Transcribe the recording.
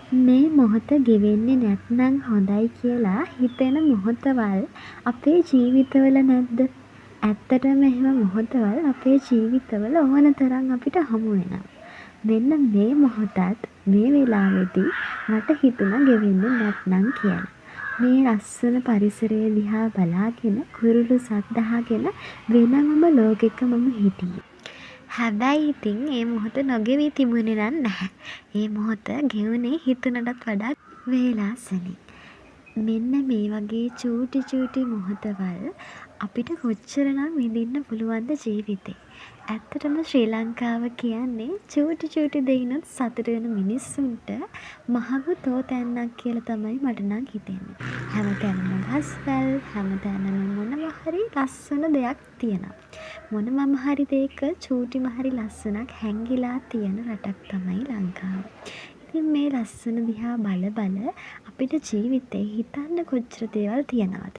මේ මොහොත ගෙවෙන්නේ නැත්නම් හොඳයි කියලා හිතෙන මොහොතවල් අපේ ජීවිතවල නැද්ද? ඇත්තටම එහෙම මොහොතවල් අපේ ජීවිතවල ඕන තරම් අපිට හමු වෙනවා. මෙන්න මේ මොහොතත් මේ වෙලාවෙදී මට හිතුණා ගෙවෙන්නේ නැත්නම් කියලා. මේ ලස්සන පරිසරය දිහා බලාගෙන කුරුළු සද්ද අහගෙන වෙනමම ලෝකෙක මම හිටියේ. හැබැයි ඉතින් ඒ මොහොත නොගෙවී තිබුණේ නැහැ. ඒ මොහොත ගෙවුනේ හිතුණටත් වඩා වේලාසනින්. මෙන්න මේ වගේ චූටි චූටි මොහොතවල් අපිට කොච්චරනම් විඳින්න පුළුවන්ද ජීවිතේ. ඇත්තටම ශ්‍රී ලංකාව කියන්නේ චූටි චූටි දෙයිනුත් සතුටු වෙන මිනිස්සුන්ට මහඟු තෝතැන්නක් කියලා තමයි මට නම් හිතෙන්නේ. හැමතැනම ගස්වැල්, හැමතැනම මොනවා හරි ලස්සන දෙයක් තියෙනවා. මොනවම හරි දෙයක චූටිම හරි ලස්සනක් හැංගිලා තියෙන රටක් තමයි ලංකාව. ඉතින් මේ ලස්සන දිහා බල බල අපිට ජීවිතේ හිතන්න කොච්චර දේවල් තියෙනවද?